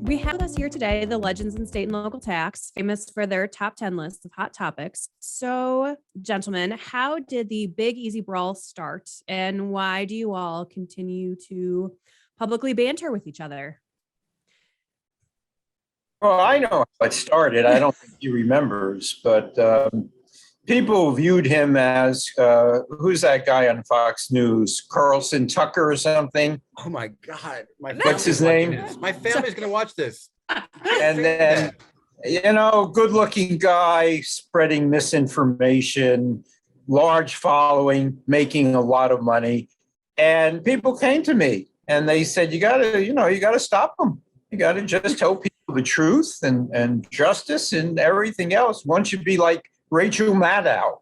We have with us here today the legends in state and local tax, famous for their top 10 lists of hot topics. So, gentlemen, how did the Big Easy Brawl start, and why do you all continue to publicly banter with each other? Well, I know how it started. I don't think he remembers, but people viewed him as who's that guy on Fox News? Carlson Tucker or something? Oh my God. What's his name? My family's going to watch this. And then, good looking guy spreading misinformation, large following, making a lot of money. And people came to me and they said, you got to stop him. You got to just tell people the truth and justice and everything else. One should be like Rachel Maddow.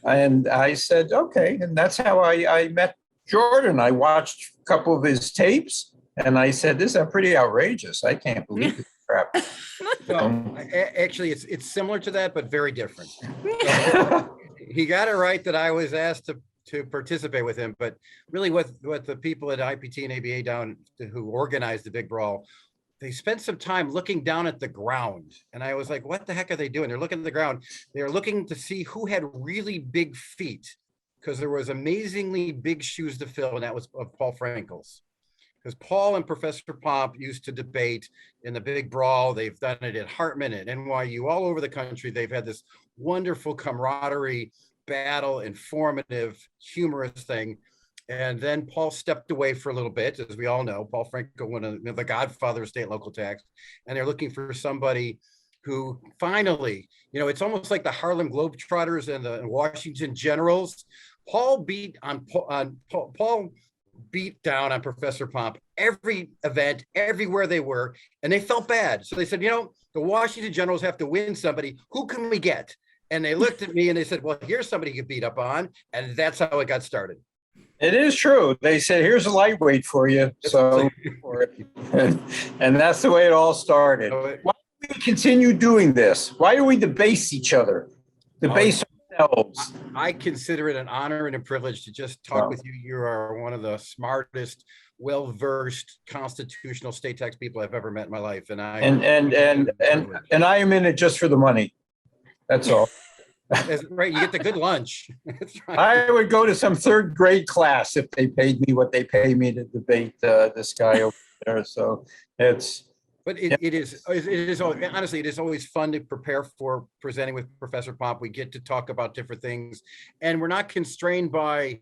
And I said, okay. And that's how I met Jordan. I watched a couple of his tapes and I said, this is pretty outrageous. I can't believe this crap. No, actually, it's similar to that, but very different. So, he got it right that I was asked to participate with him, but really what the people at IPT and ABA down who organized the Big Brawl, they spent some time looking down at the ground. And I was like, what the heck are they doing? They're looking at the ground. They're looking to see who had really big feet, because there was amazingly big shoes to fill, and that was of Paul Frankel's. Because Paul and Professor Pomp used to debate in the Big Brawl. They've done it at Hartman, at NYU, all over the country. They've had this wonderful camaraderie, battle, informative, humorous thing. And then Paul stepped away for a little bit, as we all know. Paul Frankel, one of the godfather of state and local tax, and they're looking for somebody who finally, it's almost like the Harlem Globetrotters and the Washington Generals. Paul beat down on Professor Pomp every event, everywhere they were, and they felt bad. So they said, the Washington Generals have to win somebody. Who can we get? And they looked at me and they said, well, here's somebody you could beat up on. And that's how it got started. It is true. They said, here's a lightweight for you. So, and that's the way it all started. Why do we continue doing this? Why do we debase each other? Debase ourselves? I consider it an honor and a privilege to just talk with you. You are one of the smartest, well-versed constitutional state tax people I've ever met in my life. And I am in it just for the money. That's all. That's right. You get the good lunch. That's right. I would go to some third grade class if they paid me what they pay me to debate this guy over there. So it's. But it is honestly, it is always fun to prepare for presenting with Professor Pomp. We get to talk about different things, and we're not constrained by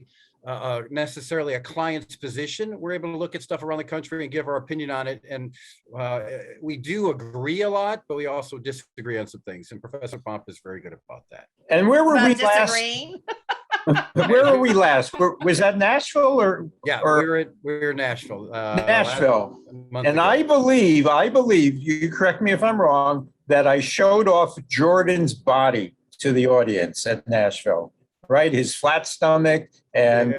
necessarily a client's position. We're able to look at stuff around the country and give our opinion on it. And we do agree a lot, but we also disagree on some things. And Professor Pomp is very good about that. And where were we last? Where were we last? Was that Nashville or? Yeah, we're in Nashville. Nashville. And I believe, you correct me if I'm wrong, that I showed off Jordan's body to the audience at Nashville. Right, his flat stomach, and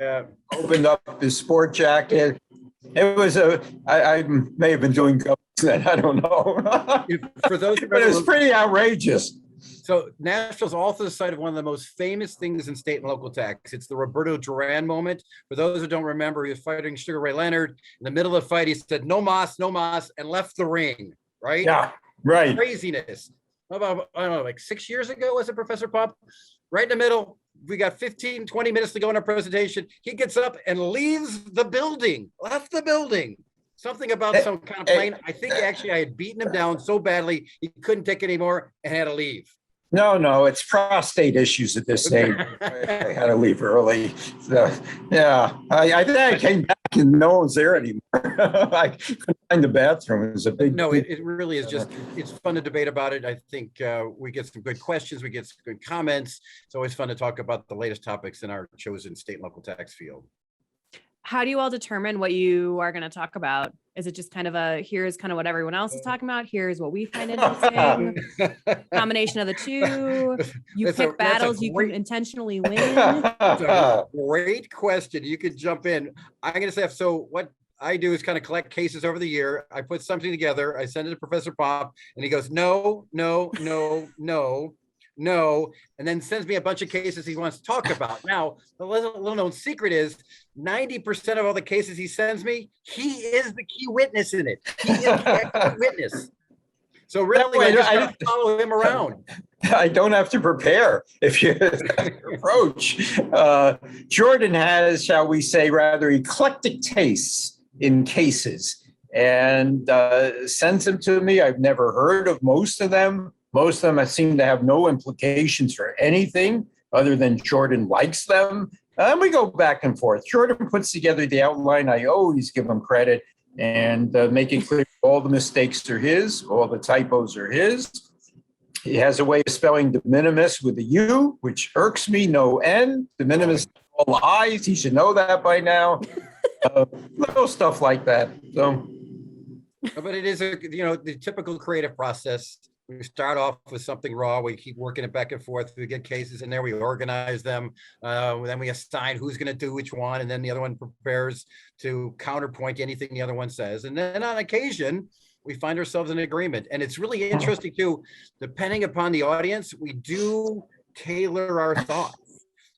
opened up his sport jacket. It was I may have been doing ghosts then, I don't know. For those, but it's pretty outrageous. So Nashville's also the site of one of the most famous things in state and local tax. It's the Roberto Duran moment. For those who don't remember, he was fighting Sugar Ray Leonard. In the middle of the fight, he said, no mas, and left the ring, right? Yeah, right. Craziness. About, I don't know, like 6 years ago, was it, Professor Pomp? Right in the middle. We got 15, 20 minutes to go in our presentation. He gets up and leaves the building, left the building. Something about some kind of plane. I think actually I had beaten him down so badly, he couldn't take it anymore and had to leave. No, it's prostate issues at this stage. I had to leave early. So, yeah, I think I came back and no one's there anymore. I couldn't find the bathroom. It was a big. No, it really is just, it's fun to debate about it. I think we get some good questions. We get some good comments. It's always fun to talk about the latest topics in our chosen state and local tax field. How do you all determine what you are going to talk about? Is it just kind of here's kind of what everyone else is talking about? Here's what we find interesting. Combination of the two. You pick battles you can intentionally win. That's a great question. You could jump in. I'm going to say, so what I do is kind of collect cases over the year. I put something together. I send it to Professor Pomp and he goes, no. no, and then sends me a bunch of cases he wants to talk about. Now, the little known secret is 90% of all the cases he sends me, he is the key witness in it. He is the expert witness. So really, I just got to follow him around. I don't have to prepare if you approach. Jordan has, shall we say, rather eclectic tastes in cases, and sends them to me. I've never heard of most of them. Most of them seem to have no implications for anything other than Jordan likes them. And we go back and forth. Jordan puts together the outline. I always give him credit and make it clear all the mistakes are his, all the typos are his. He has a way of spelling de minimis with a U, which irks me no end. De minimis, all I's. He should know that by now. Little stuff like that. So, but it is the typical creative process. We start off with something raw. We keep working it back and forth. We get cases in there. We organize them. Then we assign who's going to do which one. And then the other one prepares to counterpoint anything the other one says. And then on occasion, we find ourselves in agreement. And it's really interesting too, depending upon the audience, we do tailor our thoughts.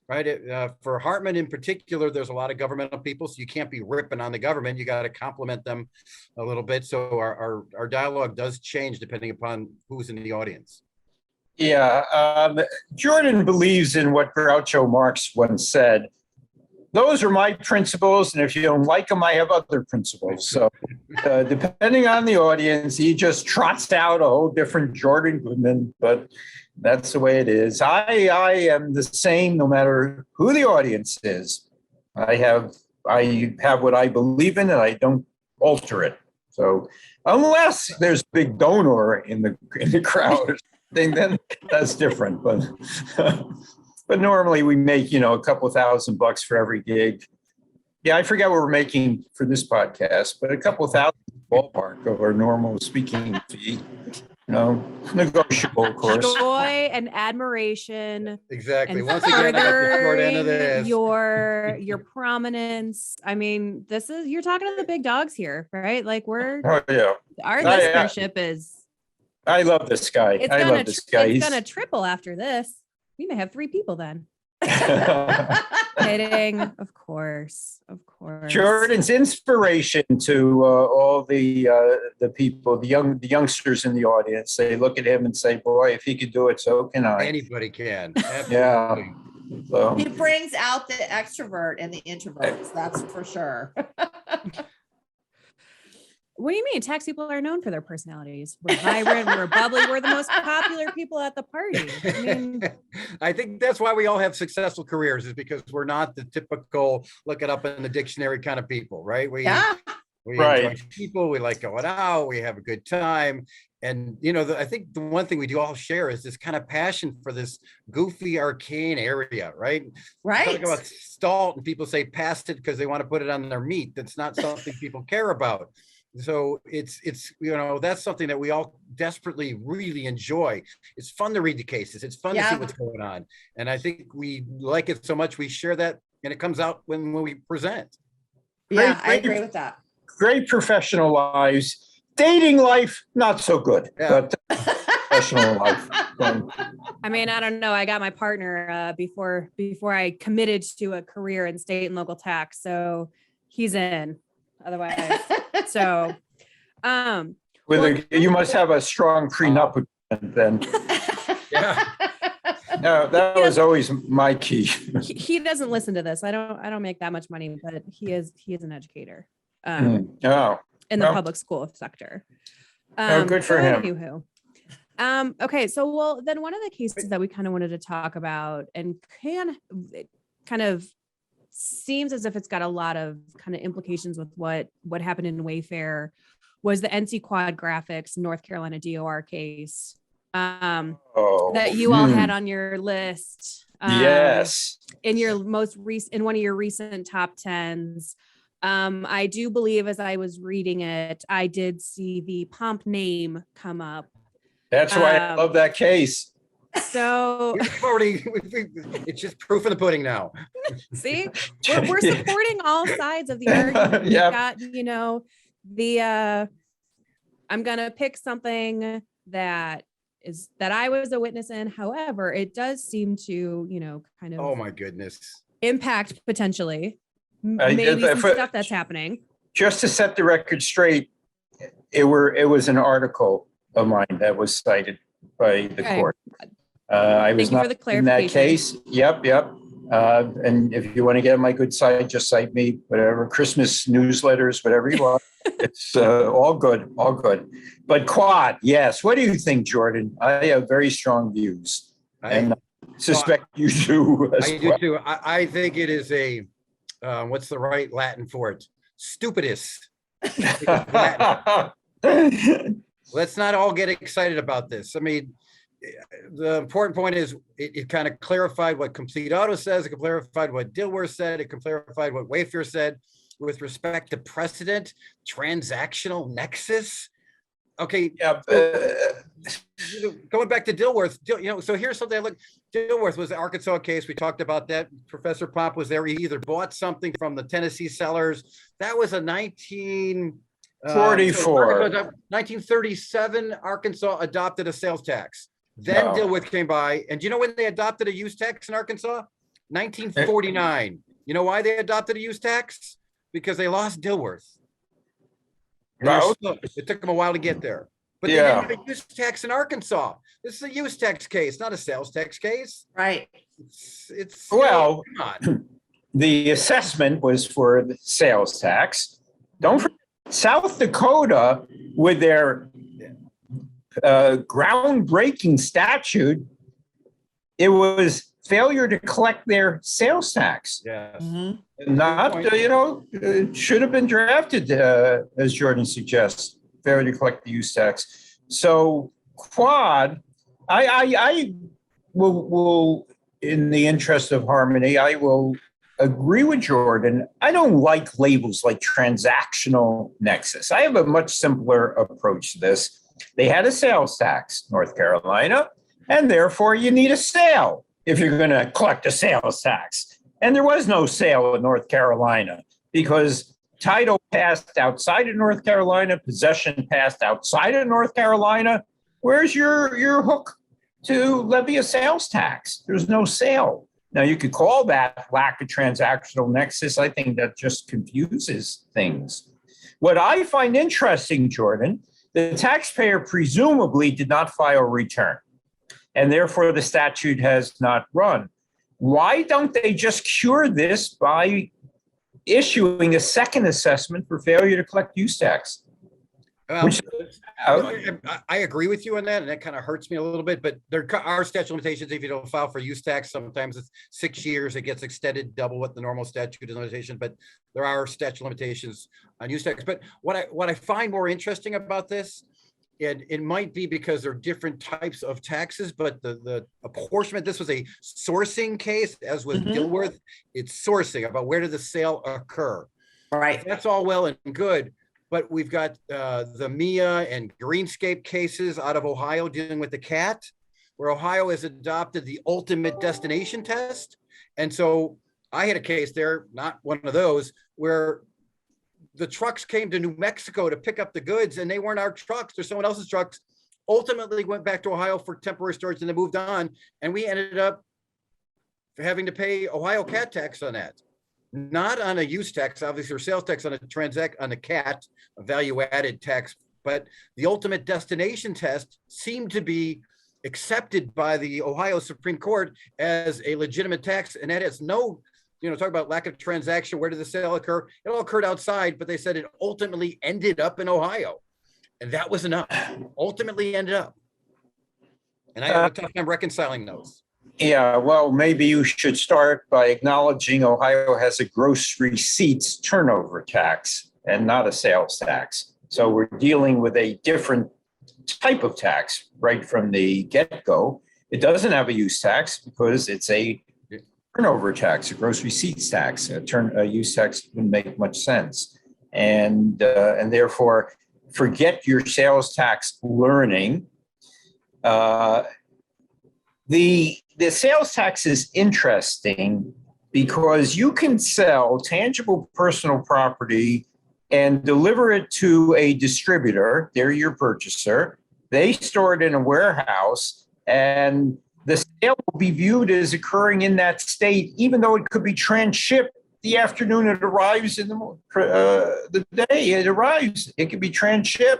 Right. For Hartman in particular, there's a lot of governmental people, so you can't be ripping on the government. You got to compliment them a little bit. So our dialogue does change depending upon who's in the audience. Yeah. Jordan believes in what Groucho Marx once said. Those are my principles, and if you don't like them, I have other principles. So depending on the audience, he just trots out a whole different Jordan Goodman, but that's the way it is. I am the same no matter who the audience is. I have what I believe in, and I don't alter it. So unless there's a big donor in the crowd or something, then that's different. But normally we make, a couple $1,000 for every gig. Yeah, I forget what we're making for this podcast, but a couple $1,000 ballpark of our normal speaking fee. Negotiable, of course. Joy and admiration. Exactly. And once again, I got the short end of this. Your prominence. I mean, you're talking to the big dogs here, right? Like our listenership is. I love this guy. It's gonna triple after this. We may have 3 people then. Kidding, of course. Jordan's inspiration to all the people, the youngsters in the audience. They look at him and say, "Boy, if he could do it, so can I." Anybody can. Yeah. So. He brings out the extrovert and the introverts. That's for sure. What do you mean? Tax people are known for their personalities. We're vibrant, we're bubbly, we're the most popular people at the party. I think that's why we all have successful careers, is because we're not the typical look it up in the dictionary kind of people, right? We enjoy people, we like going out, we have a good time. And, I think the one thing we do all share is this kind of passion for this goofy, arcane area, right? Right. Talk about Stalt and people say past it because they want to put it on their meat. That's not something people care about. So it's that's something that we all desperately really enjoy. It's fun to read the cases. It's fun to see what's going on. And I think we like it so much we share that, and it comes out when we present. Yeah, I agree with that. Great professional lives. Dating life, not so good. Yeah. But professional life. I mean, I don't know. I got my partner before I committed to a career in state and local tax. So he's in. Otherwise, so you must have a strong prenup then. Yeah. No, that was always my key. He doesn't listen to this. I don't make that much money, but he is an educator. In the public school sector. Good for him. Okay, so then one of the cases that we kind of wanted to talk about, and kind of seems as if it's got a lot of kind of implications with what happened in Wayfair, was the NC Quad Graphics North Carolina DOR case that you all had on your list. Yes. In your in one of your recent top 10s. I do believe as I was reading it, I did see the Pomp name come up. That's why I love that case. So it's just proof of the pudding now. See, we're supporting all sides of the argument. We've got, I'm going to pick something that is that I was a witness in. However, it does seem to, kind of Oh my goodness. impact potentially I- maybe if- some if- stuff that's happening. Just to set the record straight, it was an article of mine that was cited by the Okay. court. I was Thank you for not the in that clarification. case. Yep. And if you want to get on my good side, just cite me, whatever, Christmas newsletters, whatever you want. It's all good. But quad, yes. What do you think, Jordan? I have very strong views, and I suspect you do as I do well. too. I think it is a, what's the right Latin for it? Stupidus. Let's not all get excited about this. I mean, the important point is it kind of clarified what Complete Auto says. It clarified what Dilworth said. It clarified what Wayfair said with respect to precedent, transactional nexus. Okay. Yeah, Going back to Dilworth, so here's something I look. Dilworth was the Arkansas case. We talked about that. Professor Pomp was there. He either bought something from the Tennessee sellers. That was a 1937 Arkansas adopted a sales tax. Then Dilworth came by, and do you know when they adopted a use tax in Arkansas? 1949. You know why they adopted a use tax? Because they lost Dilworth. It took them a while to get there. But they didn't have a use tax in Arkansas. This is a use tax case, not a sales tax case. Right. It's Well, come on. the assessment was for the sales tax. Don't forget, South Dakota, with their groundbreaking statute, it was failure to collect their sales tax. Yes. Not, it should have been drafted, as Jordan suggests, failure to collect the use tax. So quad, I will, in the interest of harmony, I will agree with Jordan. I don't like labels like transactional nexus. I have a much simpler approach to this. They had a sales tax, North Carolina, and therefore you need a sale if you're going to collect a sales tax. And there was no sale in North Carolina because title passed outside of North Carolina, possession passed outside of North Carolina. Where's your hook to levy a sales tax? There's no sale. Now, you could call that lack of transactional nexus. I think that just confuses things. What I find interesting, Jordan, the taxpayer presumably did not file a return, and therefore the statute has not run. Why don't they just cure this by issuing a second assessment for failure to collect use tax? I agree with you on that, and that kind of hurts me a little bit, but there are statute limitations if you don't file for use tax. Sometimes it's 6 years, it gets extended double what the normal statute limitation, but there are statute limitations on use tax. But what I find more interesting about this, and it might be because there are different types of taxes, but the apportionment, this was a sourcing case, as was Dilworth. It's sourcing about where did the sale occur. Right. That's all well and good. But we've got the Mia and Greenscape cases out of Ohio dealing with the cat, where Ohio has adopted the ultimate destination test. And so I had a case there, not one of those, where the trucks came to New Mexico to pick up the goods and they weren't our trucks, they're someone else's trucks, ultimately went back to Ohio for temporary storage and they moved on. And we ended up having to pay Ohio cat tax on that. Not on a use tax, obviously, or sales tax on a cat, a value added tax, but the ultimate destination test seemed to be accepted by the Ohio Supreme Court as a legitimate tax. And that has no, talk about lack of transaction. Where did the sale occur? It all occurred outside, but they said it ultimately ended up in Ohio. And that was enough. Ultimately ended up. And I have a tough time reconciling those. Yeah, well, maybe you should start by acknowledging Ohio has a gross receipts turnover tax and not a sales tax. So we're dealing with a different type of tax right from the get-go. It doesn't have a use tax because it's a turnover tax, a gross receipts tax. A use tax wouldn't make much sense. And therefore, forget your sales tax learning. The sales tax is interesting because you can sell tangible personal property and deliver it to a distributor, they're your purchaser, They store it in a warehouse, and the sale will be viewed as occurring in that state, even though it could be transshipped the afternoon it arrives in the day it arrives. It could be transshipped.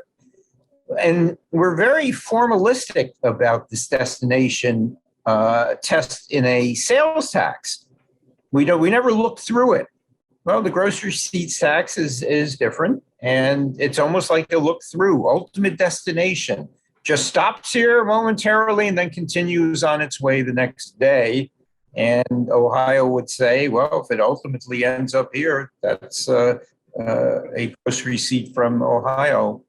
And we're very formalistic about this destination test in a sales tax. We never look through it. Well, the gross receipts tax is different, and it's almost like a look through. Ultimate destination just stops here momentarily and then continues on its way the next day. And Ohio would say, well, if it ultimately ends up here, that's a gross receipt from Ohio.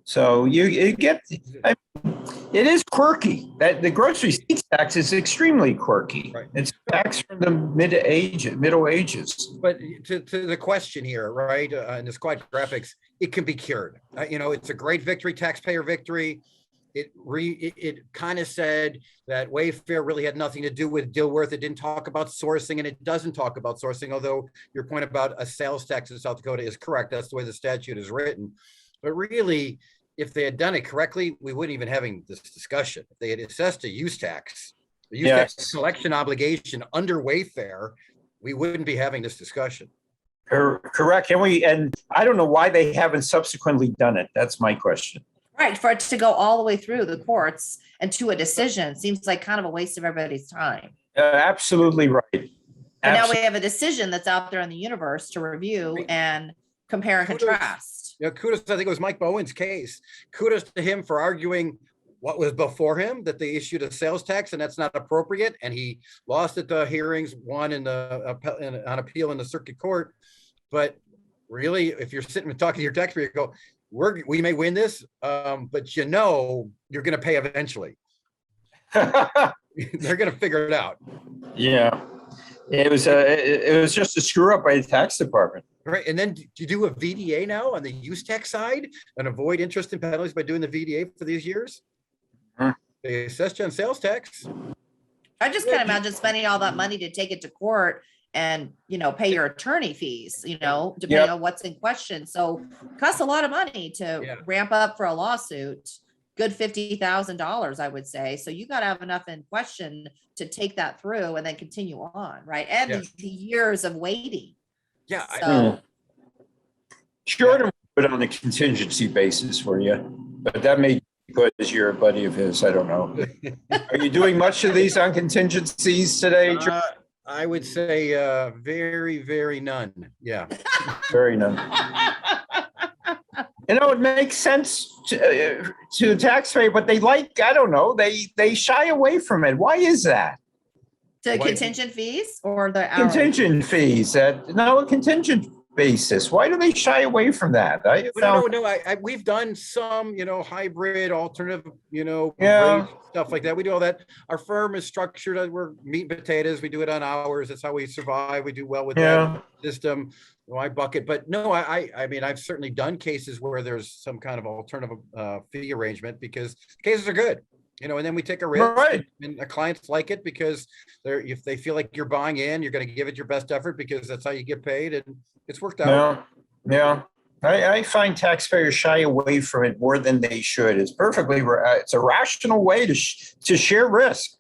So you get, I mean, it is quirky. That the gross receipts tax is extremely quirky. Right. It's tax from the Middle Ages. But to the question here, right, in the squad graphics, it can be cured. It's a great victory, taxpayer victory. It kind of said that Wayfair really had nothing to do with Dilworth. It didn't talk about sourcing, and it doesn't talk about sourcing, although your point about a sales tax in South Dakota is correct. That's the way the statute is written. But really, if they had done it correctly, we wouldn't even having this discussion. If they had assessed a use tax, tax collection obligation under Wayfair, we wouldn't be having this discussion. Correct. And I don't know why they haven't subsequently done it. That's my question. Right, for it to go all the way through the courts and to a decision seems like kind of a waste of everybody's time. Absolutely right. And now we have a decision that's out there in the universe to review and compare and contrast. Kudos, I think it was Mike Bowen's case. Kudos to him for arguing what was before him, that they issued a sales tax and that's not appropriate. And he lost at the hearings, won on appeal in the circuit court. But really, if you're sitting and talking to your taxpayer, you go, we may win this, but you're going to pay eventually. They're going to figure it out. Yeah, it was just a screw up by the tax department. Right, and then do you do a VDA now on the use tax side and avoid interest and penalties by doing the VDA for these years? They assessed you on sales tax. I just can't imagine spending all that money to take it to court and pay your attorney fees, depending on what's in question. So it costs a lot of money to ramp up for a lawsuit, good $50,000, I would say. So you got to have enough in question to take that through and then continue on, right? And the years of waiting. Yeah. So, Jordan put it on a contingency basis for you, but that may be because you're a buddy of his. I don't know. Are you doing much of these on contingencies today, Jordan? I would say very, very none. Yeah. Very none. It makes sense to the taxpayer, but they I don't know, they shy away from it. Why is that? The contingent fees or the hourly? Contingent fees, a contingent basis. Why do they shy away from that? We've done some, hybrid, alternative, stuff like that. We do all that. Our firm is structured. We're meat and potatoes. We do it on hours. That's how we survive. We do well with that system. I bucket, but no, I mean, I've certainly done cases where there's some kind of alternative fee arrangement because cases are good. And then we take a risk, and the clients like it because if they feel like you're buying in, you're going to give it your best effort because that's how you get paid, and it's worked out. Yeah. I find taxpayers shy away from it more than they should. It's it's a rational way to share risk.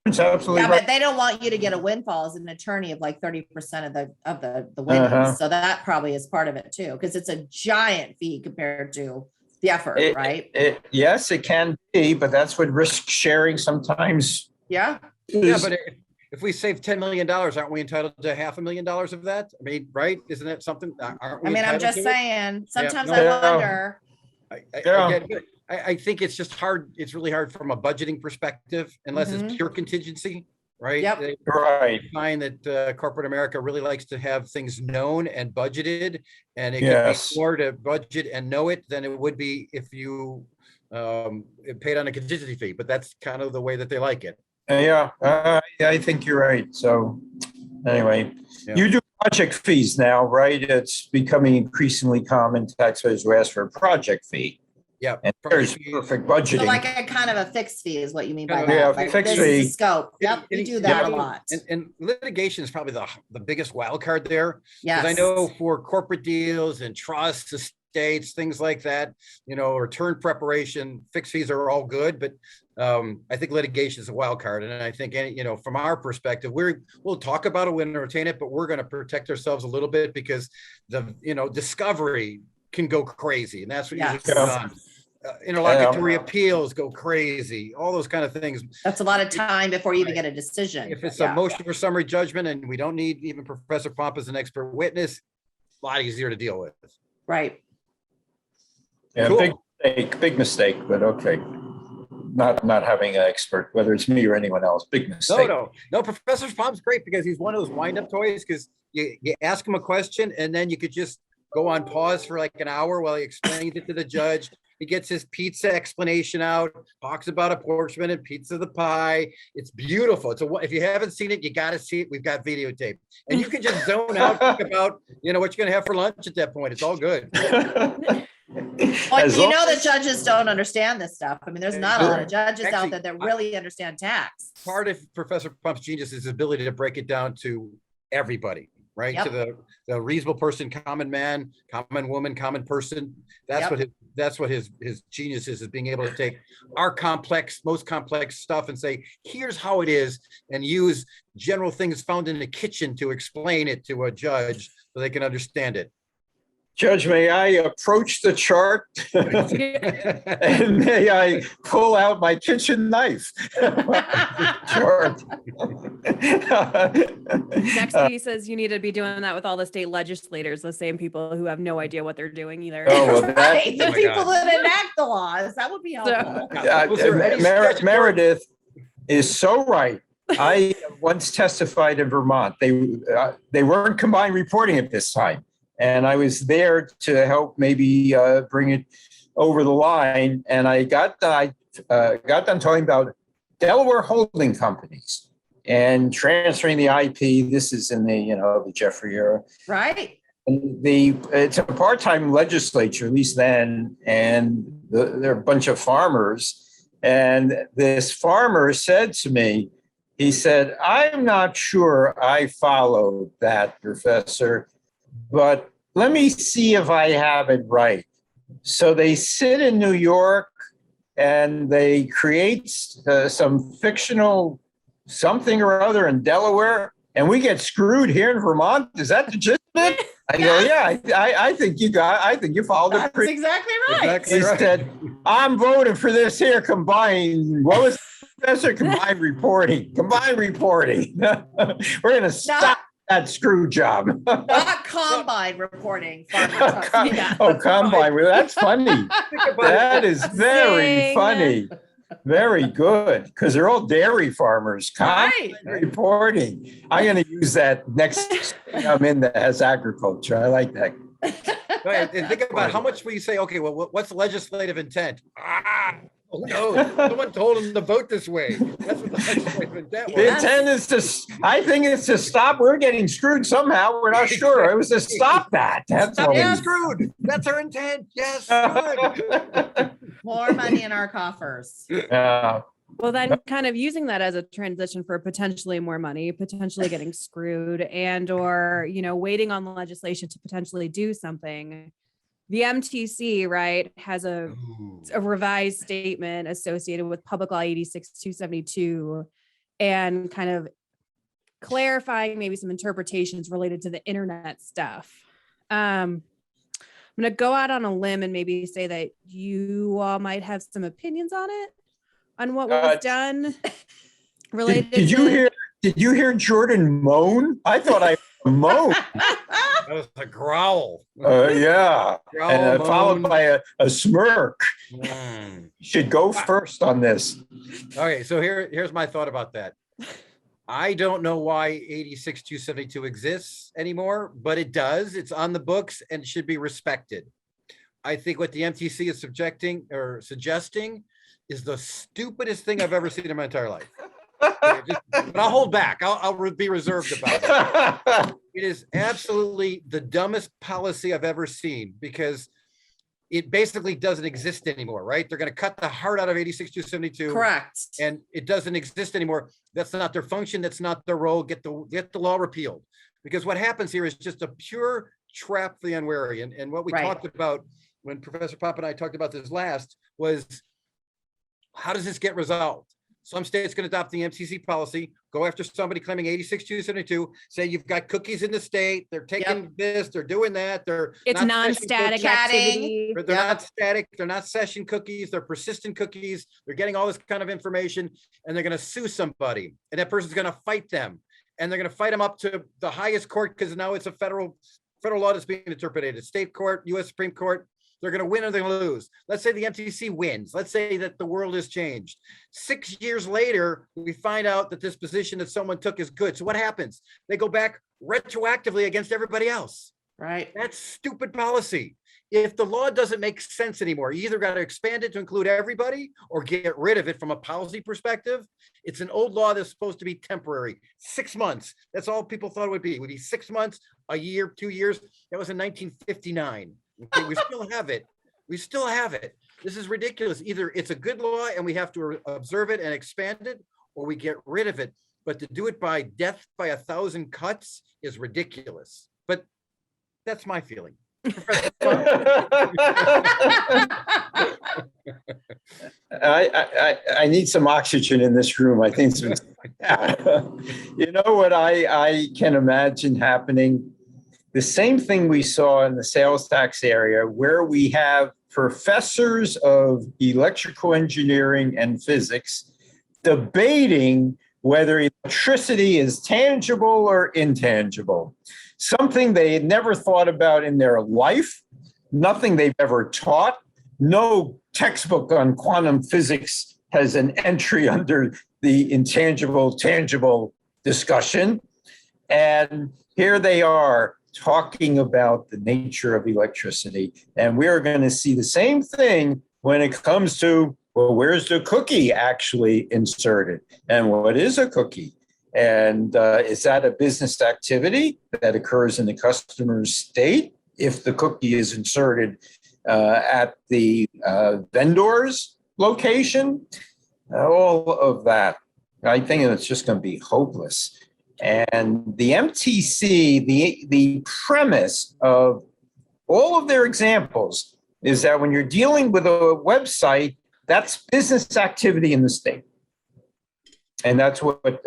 It's absolutely right. But they don't want you to get a windfall as an attorney of like 30% of the winnings. So that probably is part of it too, because it's a giant fee compared to the effort, right? Yes, it can be, but that's what risk sharing sometimes. Yeah. But if we save $10 million, aren't we entitled to $500,000 of that? I mean, right? Isn't that something? I'm just saying, sometimes I wonder. I think it's just hard. It's really hard from a budgeting perspective, unless it's pure contingency, right? Yep. Right. I find that corporate America really likes to have things known and budgeted, and it can be more to budget and know it than it would be if you paid on a contingency fee. But that's kind of the way that they like it. I think you're right. So anyway, you do project fees now, right? It's becoming increasingly common. Taxpayers who ask for a project fee. Yeah, and there's perfect budgeting. So like a kind of a fixed fee is what you mean by that. Yeah, like fixed this fee. Is the scope. Yep, we do that a lot. And litigation is probably the biggest wild card there. Yes. Because I know for corporate deals and trusts, estates, things like that, return preparation, fixed fees are all good, but I think litigation is a wild card. And I think, from our perspective, we'll talk about it, we'll entertain it, but we're going to protect ourselves a little bit because discovery can go crazy. And that's what usually goes on. Interlocutory appeals go crazy, all those kind of things. That's a lot of time before you even get a decision. If it's a motion for summary judgment and we don't need even Professor Pomp as an expert witness, a lot easier to deal with. Right. Yeah, cool. Big mistake, but okay. Not having an expert, whether it's me or anyone else, big mistake. No, Professor Pomp's great because he's one of those wind-up toys, because you ask him a question and then you could just go on pause for like an hour while he explains it to the judge. He gets his pizza explanation out, talks about apportionment and pizza the pie. It's beautiful. If you haven't seen it, you got to see it. We've got videotape. And you can just zone out, think about, what you're going to have for lunch at that point. It's all good. Well, the judges don't understand this stuff. I mean, there's not a lot of judges out there that really understand tax. Part of Professor Pump's genius is his ability to break it down to everybody. Right. Yep. To the reasonable person, common man, common woman, common person. That's what his genius is being able to take our most complex stuff and say, here's how it is, and use general things found in the kitchen to explain it to a judge so they can understand it. Judge, may I approach the chart and may I pull out my kitchen knife? Chart. Next, he says you need to be doing that with all the state legislators, the same people who have no idea what they're doing either. Oh, well, right. The people that enact the laws. That would be helpful. Meredith is so right. I once testified in Vermont. They weren't combined reporting at this time. And I was there to help maybe bring it over the line. And I got done talking about Delaware holding companies and transferring the IP. This is in the Jeffrey era. Right. And it's a part-time legislature, at least then, and they're a bunch of farmers. And this farmer said to me, he said, I'm not sure I followed that, Professor, but let me see if I have it right. So they sit in New York and they create some fictional something or other in Delaware, and we get screwed here in Vermont. Is that the gist of it? I go, yeah, I think you followed it. That's exactly right. He said, I'm voting for this here combined. What was Professor? Combined reporting. We're going to stop that screw job. Not combine reporting. Combine. Well, that's funny. That is very funny. Very good, because they're all dairy farmers. Combine reporting. I'm going to use that next thing I'm in that has agriculture. I like that. Right, and think about how much will you say, okay, well, what's legislative intent? Oh no, someone told him to vote this way. That's what the legislative intent was. The intent is I think it's to stop. We're getting screwed somehow. We're not sure. It was to stop that. That's stop getting screwed. That's our intent. Yes. Good. More money in our coffers. Well, then kind of using that as a transition for potentially more money, potentially getting screwed, and or, waiting on the legislation to potentially do something. The MTC, right, has a revised statement associated with Public Law 86-272 and kind of clarifying maybe some interpretations related to the internet stuff. I'm going to go out on a limb and maybe say that you all might have some opinions on it, on what was done related. Did you hear Jordan moan? I thought I moaned. That was a growl. Yeah. Growl, and followed by a smirk. Should go first on this. Okay, so here's my thought about that. I don't know why 86-272 exists anymore, but it does. It's on the books and should be respected. I think what the MTC is suggesting is the stupidest thing I've ever seen in my entire life. But I'll hold back. I'll be reserved about it. It is absolutely the dumbest policy I've ever seen, because it basically doesn't exist anymore, right? They're going to cut the heart out of 86-272. Correct. And it doesn't exist anymore. That's not their function. That's not their role. Get the law repealed. Because what happens here is just a pure trap for the unwary. And what we talked about when Professor Pomp and I talked about this last was, how does this get resolved? Some states can adopt the MCC policy, go after somebody claiming 86-272, say you've got cookies in the state, they're taking this, they're doing that, It's non-static activity. They're not static, they're not session cookies, they're persistent cookies, they're getting all this kind of information, and they're going to sue somebody, and that person's going to fight them, and they're going to fight them up to the highest court, because now it's a federal law that's being interpreted, state court, U.S. Supreme Court. They're going to win or they're going to lose. Let's say the MTC wins. Let's say that the world has changed. 6 years later, we find out that this position that someone took is good. So what happens? They go back retroactively against everybody else. Right. That's stupid policy. If the law doesn't make sense anymore, you either got to expand it to include everybody or get rid of it from a policy perspective. It's an old law that's supposed to be temporary. 6 months. That's all people thought it would be. It would be 6 months, a year, 2 years. That was in 1959. Okay, we still have it. We still have it. This is ridiculous. Either it's a good law and we have to observe it and expand it, or we get rid of it. But to do it by death by 1,000 cuts is ridiculous. But that's my feeling. I need some oxygen in this room. I think you know what I can imagine happening? The same thing we saw in the sales tax area, where we have professors of electrical engineering and physics debating whether electricity is tangible or intangible, something they had never thought about in their life, nothing they've ever taught. No textbook on quantum physics has an entry under the intangible, tangible discussion. And here they are talking about the nature of electricity. And we're going to see the same thing when it comes to, well, where's the cookie actually inserted? And what is a cookie? And is that a business activity that occurs in the customer's state if the cookie is inserted at the vendor's location? All of that. I think it's just going to be hopeless. And the MTC, the premise of all of their examples is that when you're dealing with a website, that's business activity in the state. And that's what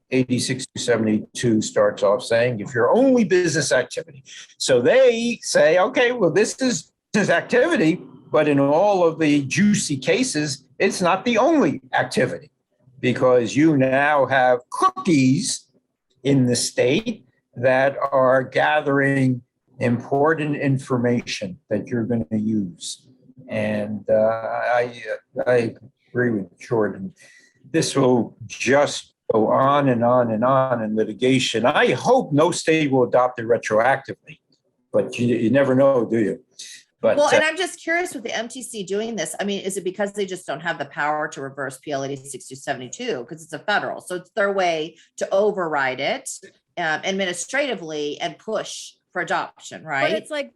86-72 starts off saying, if you're only business activity. So they say, okay, well, this is business activity, but in all of the juicy cases, it's not the only activity, because you now have cookies in the state that are gathering important information that you're going to use. And I agree with Jordan. This will just go on and on and on in litigation. I hope no state will adopt it retroactively, but you never know, do you? But, well, and I'm just curious with the MTC doing this. I mean, is it because they just don't have the power to reverse PL 86-72 because it's a federal? So it's their way to override it administratively and push for adoption, right? But it's like,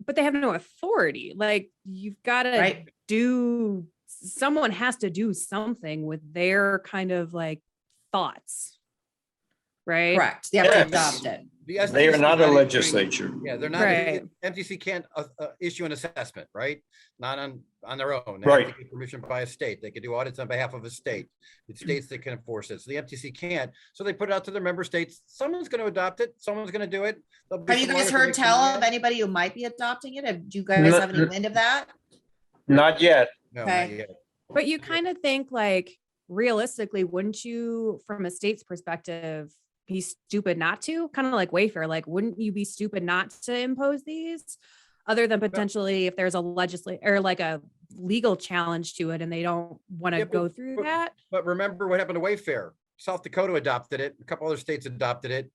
but they have no authority. Like, you've got to do, someone has to do something with their kind of like thoughts, right? Correct. They have to adopt it. They are not a legislature. Yeah, they're not. Right. MTC can't issue an assessment, right? Not on their own. They Right. have to get permission by a state. They can do audits on behalf of a state. It's states that can enforce it. So the MTC can't. So they put it out to their member states. Someone's going to adopt it. Someone's going to do it. Have you guys heard tell of anybody who might be adopting it? Do you guys have any wind of that? Not yet. No, Okay. not yet. But you kind of think, like, realistically, wouldn't you, from a state's perspective, be stupid not to? Kind of like Wayfair, like, wouldn't you be stupid not to impose these, other than potentially if there's a or like a legal challenge to it and they don't want to go through that? But remember what happened to Wayfair. South Dakota adopted it. A couple other states adopted it.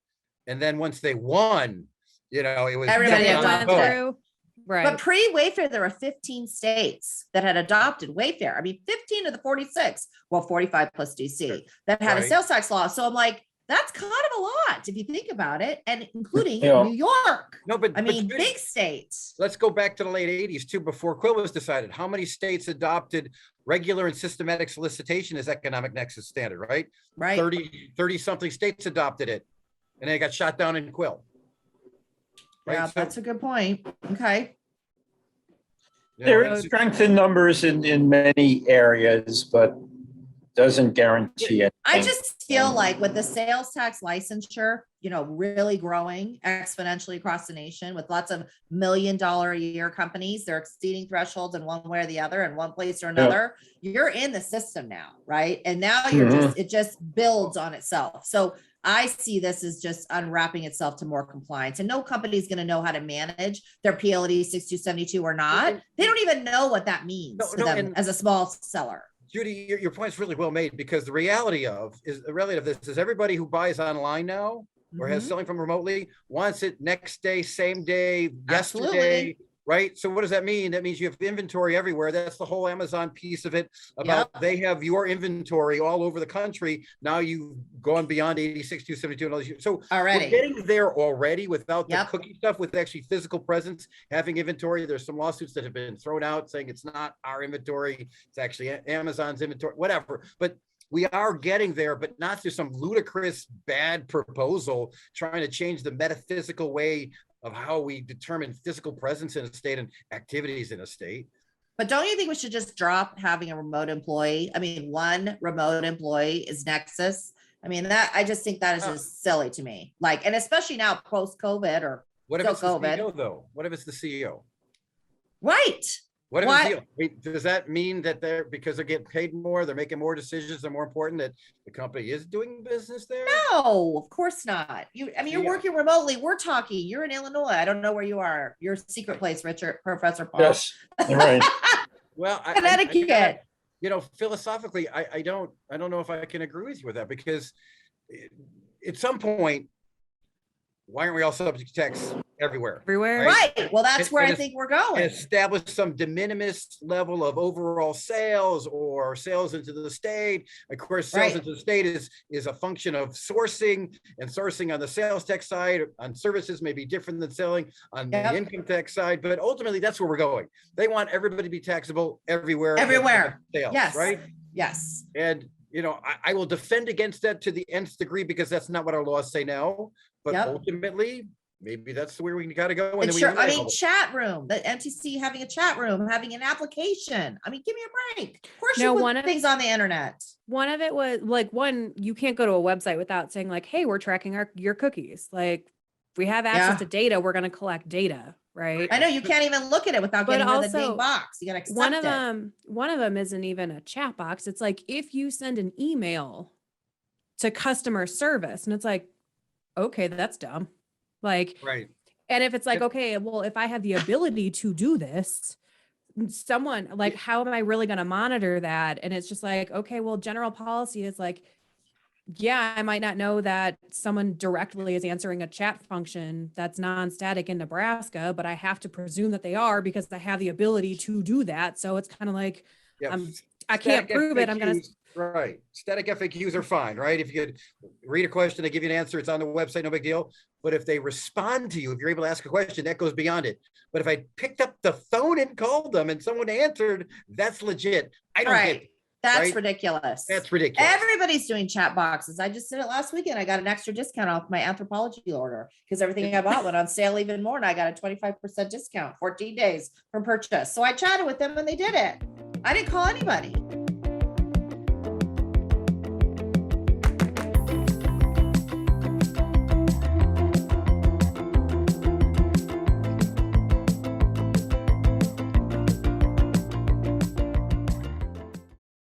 And then once they won, it was Everybody adopted it. Through. Right. But pre-Wayfair, there were 15 states that had adopted Wayfair. I mean, 15 of the 46, well, 45 plus DC, that had a sales tax law. So I'm like, that's kind of a lot if you think about it, and including New York. No, but I mean, big states. Let's go back to the late 80s too, before Quill was decided. How many states adopted regular and systematic solicitation as economic nexus standard, right? Right. 30 something states adopted it, and they got shot down in Quill. Right? Yeah, So that's a good point. Okay. There is strength in numbers in many areas, but doesn't guarantee it. I just feel like with the sales tax licensure, really growing exponentially across the nation with lots of $1 million a year companies, they're exceeding thresholds in one way or the other, in one place or another. You're in the system now, right? And now it just builds on itself. So I see this as just unwrapping itself to more compliance, and no company is going to know how to manage their PLD 6272 or not. They don't even know what that means to them as a small seller. Judy, your point's really well made, because the reality of this is everybody who buys online now or has selling from remotely wants it next day, same day, yesterday, right? So what does that mean? That means you have inventory everywhere. That's the whole Amazon piece of it about they have your inventory all over the country. Now you've gone beyond 86,272 and all these. So already we're getting there already without the cookie stuff, with actually physical presence, having inventory. There's some lawsuits that have been thrown out saying it's not our inventory, it's actually Amazon's inventory, whatever. But we are getting there, but not through some ludicrous bad proposal trying to change the metaphysical way of how we determine physical presence in a state and activities in a state. But don't you think we should just drop having a remote employee? I mean, one remote employee is Nexus. I mean, I just think that is just silly to me. Like, and especially now post-COVID or what if it's the CEO though? What if it's the CEO? Right. What if it's the CEO? Does that mean that because they're getting paid more, they're making more decisions, they're more important, that the company is doing business there? No, of course not. You're working remotely. We're talking. You're in Illinois. I don't know where you are. Your secret place, Richard, Professor Pomp. Yes, right. Well, Connecticut. Philosophically, I don't know if I can agree with you with that, because at some point, why aren't we all subject to tax everywhere? Right. Well, that's where I think we're going. Establish some de minimis level of overall sales or sales into the state. Of course, sales into the state is a function of sourcing, and sourcing on the sales tax side on services may be different than selling on the income tax side. But ultimately, that's where we're going. They want everybody to be taxable everywhere. Sales, yes. Right. Yes. And I will defend against that to the nth degree, because that's not what our laws say now. But ultimately, maybe that's where we got to go. And chat room, the MTC having a chat room, having an application. I mean, give me a break. Of course, you put things on the internet. One of it was like, you can't go to a website without saying like, hey, we're tracking your cookies. Like, if we have access to data, we're going to collect data. Right. I know you can't even look at it without getting rid of the big box. You got to accept one of them isn't even a chat box. It's like, if you send an email to customer service, and it's like, okay, that's dumb. Like, right. And if it's like, okay, well, if I have the ability to do this, someone like, how am I really going to monitor that? And it's just like, okay, well, general policy is like, yeah, I might not know that someone directly is answering a chat function that's non-static in Nebraska, but I have to presume that they are because I have the ability to do that. So it's kind of like, I can't prove it. I'm going to. Right. Static FAQs are fine, right? If you could read a question, they give you an answer, it's on the website, no big deal. But if they respond to you, if you're able to ask a question, that goes beyond it. But if I picked up the phone and called them and someone answered, that's legit. I don't get it. That's ridiculous. That's ridiculous. Everybody's doing chat boxes. I just did it last weekend. I got an extra discount off my anthropology order because everything I bought went on sale even more. And I got a 25% discount, 14 days from purchase. So I chatted with them and they did it. I didn't call anybody.